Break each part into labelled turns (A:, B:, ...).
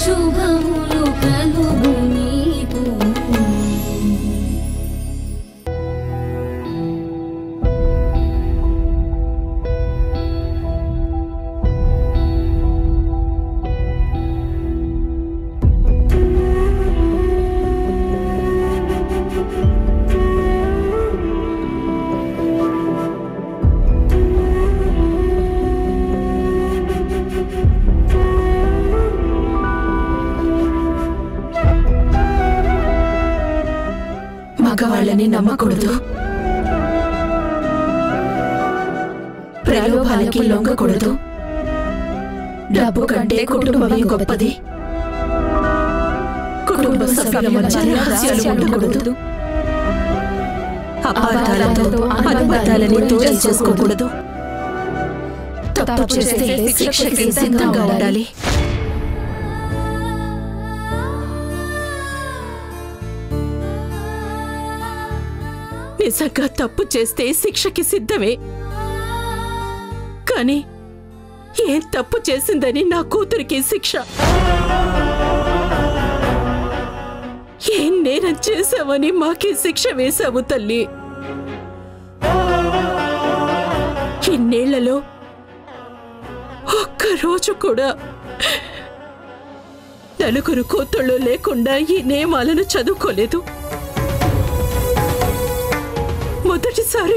A: శుభములు కలుగు నీకు.
B: మగవాళ్ళని నమ్మకూడదు, ప్రలోభాలకి లొంగకూడదు. డబ్బు కంటే కుటుంబమే గొప్పది. కుటుంబ సభ్యుల మధ్య రహస్యాలు ఉండకూడదు. అపార్థాలతో అనుబంధాలని దూరం చేసుకోకూడదు. తప్పు చేస్తే శిక్షకి సిద్ధంగా ఉండాలి. నిజంగా తప్పు చేస్తే శిక్షకి సిద్ధమే. కానీ ఏం తప్పు చేసిందని నా కూతురికి శిక్ష? ఏం నేరం చేశావని మాకే శిక్ష వేశావు తల్లి? ఇన్నేళ్లలో ఒక్కరోజు కూడా నలుగురు కూతుళ్ళు లేకుండా ఈ నియమాలను చదువుకోలేదు. మొదటిసారి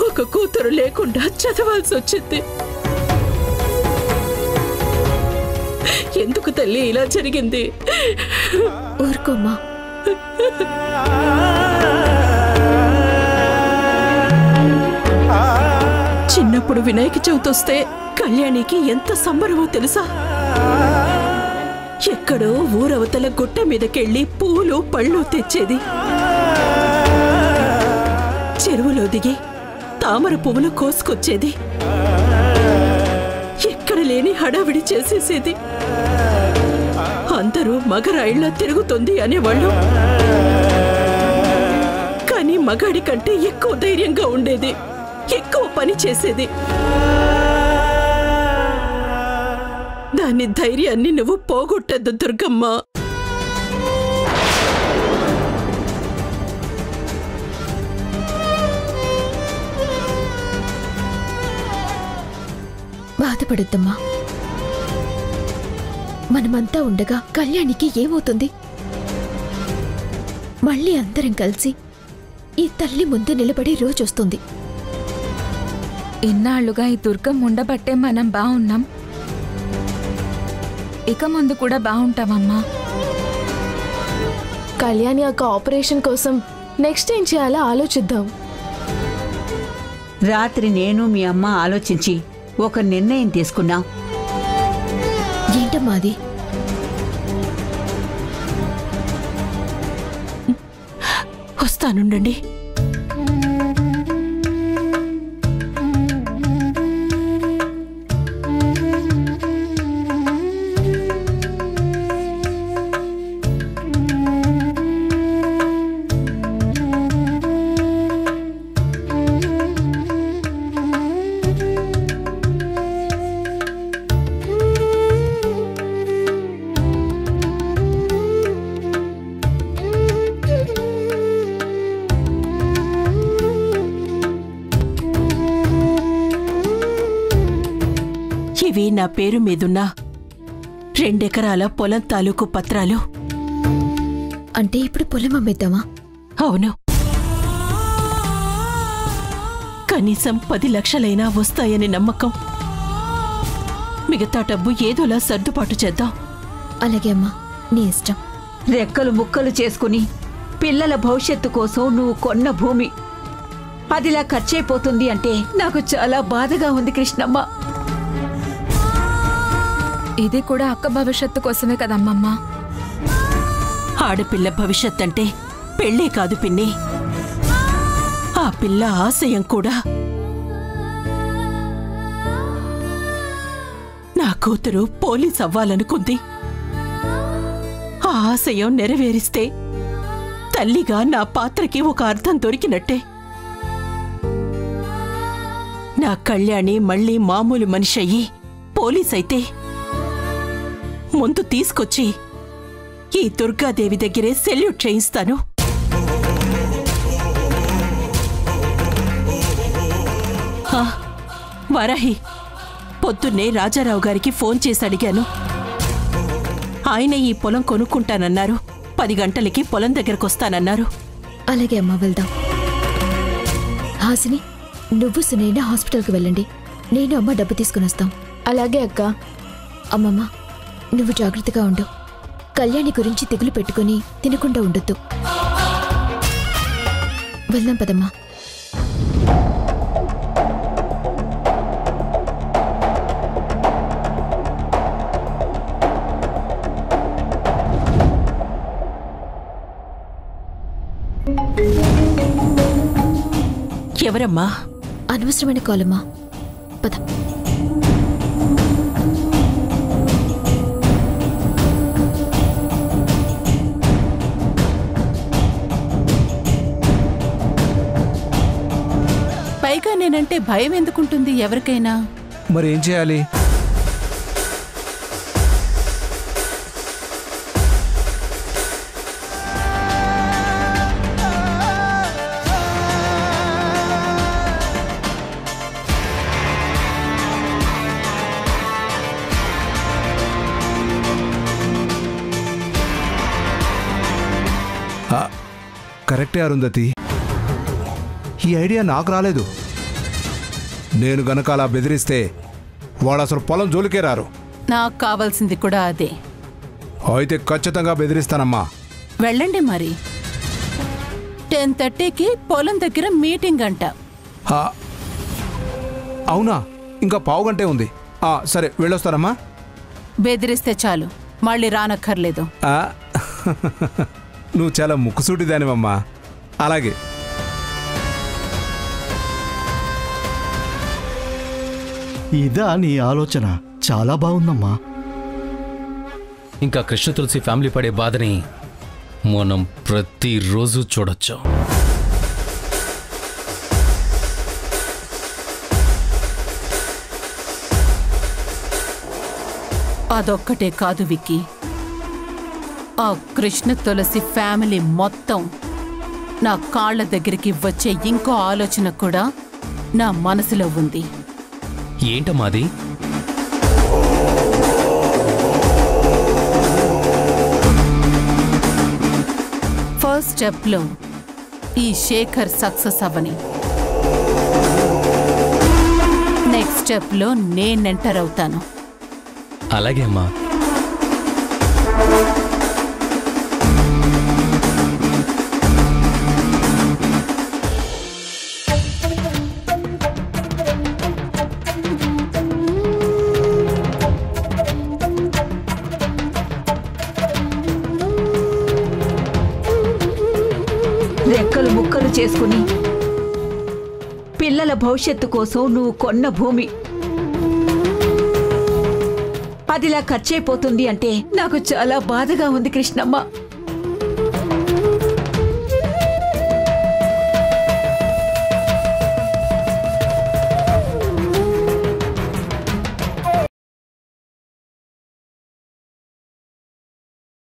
B: ఒక కూతురు లేకుండా చదవాల్సి వచ్చింది. ఎందుకు తల్లి ఇలా జరిగింది?
C: ఊరుకోమ్మా.
B: చిన్నప్పుడు వినాయక చవితి వస్తే కళ్యాణికి ఎంత సంబరమో తెలుసా? ఎక్కడో ఊరవతల గుట్ట మీదకెళ్ళి పూలు పళ్ళు తెచ్చేది. చెరువులో దిగి తామర పువ్వులు కోసుకొచ్చేది. ఎక్కడ లేని హడావిడి చేసేసేది. అందరూ మగరాయిళ్లా తిరుగుతుంది అనేవాళ్ళు. కానీ మగాడి కంటే ఎక్కువ ధైర్యంగా ఉండేది, ఎక్కువ పని చేసేది. దాని ధైర్యాన్ని నువ్వు పోగొట్టద్దు దుర్గమ్మ.
C: బాధపడద్దమ్మా. మనమంతా ఉండగా కళ్యాణికి ఏమవుతుంది? మళ్ళీ అందరం కలిసి ఈ తల్లి ముందు నిలబడి రోజొస్తుంది.
D: ఇన్నాళ్లుగా ఈ దుర్గం ఉండబట్టే మనం బాగున్నాం. ఇక ముందు కూడా బాగుంటామమ్మా.
E: కళ్యాణి అక్క ఆపరేషన్ కోసం నెక్స్ట్ ఏం చేయాలో ఆలోచిద్దాం.
F: రాత్రి నేను మీ అమ్మ ఆలోచించి ఒక నిర్ణయం తీసుకున్నాం.
C: ఏంటమ్మా అది?
B: వస్తానుండండి. ఇవి నా పేరు మీదున్న 2 ఎకరాల పొలం తాలూకు పత్రాలు.
C: అంటే ఇప్పుడు పొలం అమ్మేద్దామా?
B: అవును. కనీసం 10 లక్షలైనా వస్తాయని నమ్మకం. మిగతా డబ్బు ఏదోలా సర్దుబాటు చేద్దాం.
C: అలాగే అమ్మా, నీ ఇష్టం.
F: రెక్కలు ముక్కలు చేసుకుని పిల్లల భవిష్యత్తు కోసం నువ్వు కొన్న భూమి అదిలా ఖర్చయిపోతుంది అంటే నాకు చాలా బాధగా ఉంది కృష్ణమ్మ.
D: ఇది కూడా అక్క భవిష్యత్తు కోసమే కదమ్మమ్మ.
B: ఆడపిల్ల భవిష్యత్ పెళ్ళే కాదు పిన్ని, ఆ పిల్ల ఆశయం కూడా. నా కూతురు పోలీస్ అవ్వాలనుకుంది. ఆ ఆశయం నెరవేరిస్తే తల్లిగా నా పాత్రకి ఒక అర్థం దొరికినట్టే. నా కళ్యాణి మళ్ళీ మామూలు మనిషి అయ్యి పోలీస్ అయితే ముందు తీసుకొచ్చి ఈ దుర్గాదేవి దగ్గరే సెల్యూట్ చేయిస్తాను. వరాహి, పొద్దున్నే రాజారావు గారికి ఫోన్ చేసి అడిగాను. ఆయన ఈ పొలం కొనుక్కుంటానన్నారు. 10 గంటలకి పొలం దగ్గరకొస్తానన్నారు.
C: అలాగే అమ్మా, వెళ్దాం. హాసిని, నువ్వు సునైనా హాస్పిటల్కి వెళ్ళండి. నేను అమ్మ డబ్బు తీసుకుని వస్తాం.
E: అలాగే అక్క.
C: అమ్మమ్మ, నువ్వు జాగ్రత్తగా ఉండు. కళ్యాణి గురించి దిగులు పెట్టుకుని తినకుండా ఉండొద్దు. వెళ్దాం పదమ్మా.
B: ఎవరమ్మా?
C: అనవసరమైన కాలమ్మా. పద.
G: పైగా నేనంటే భయం ఎందుకుంటుంది ఎవరికైనా?
H: మరి ఏం చేయాలి? కరెక్టే అరుంధతి, ఈ ఐడియా నాకు రాలేదు. నేను గనక అలా బెదిరిస్తే వాడు అసలు పొలం జోలికే రారు.
G: నాకు కావాల్సింది కూడా అదే.
H: అయితే ఖచ్చితంగా బెదిరిస్తానమ్మా.
G: వెళ్ళండి మరి. 10:30కి పొలం దగ్గర మీటింగ్ అంట.
H: అవునా? ఇంకా పావుగంటే ఉంది. సరే, వెళ్ళొస్తానమ్మా.
G: బెదిరిస్తే చాలు, మళ్ళీ రానక్కర్లేదు.
H: నువ్వు చాలా ముక్కుసూటిదానివమ్మా. అలాగే.
I: ఇదా నీ ఆలోచన? చాలా బాగుందమ్మా.
J: ఇంకా కృష్ణ తులసి ఫ్యామిలీ పడే బాధని మనం ప్రతిరోజు చూడొచ్చు.
G: అదొక్కటే కాదు విక్కీ, ఆ కృష్ణ తులసి ఫ్యామిలీ మొత్తం నా కాళ్ల దగ్గరికి వచ్చే ఇంకో ఆలోచన కూడా నా మనసులో ఉంది.
J: ఏంటమ్మాది?
G: ఫస్ట్ స్టెప్లో ఈ శేఖర్ సక్సెస్ అవ్వని, నెక్స్ట్ స్టెప్లో నేను ఎంటర్ అవుతాను.
J: అలాగే అమ్మా.
F: రెక్కలు ముక్కలు చేసుకుని పిల్లల భవిష్యత్తు కోసం నువ్వు కొన్న భూమి అదిలా ఖర్చయిపోతుంది అంటే నాకు చాలా బాధగా ఉంది కృష్ణమ్మ.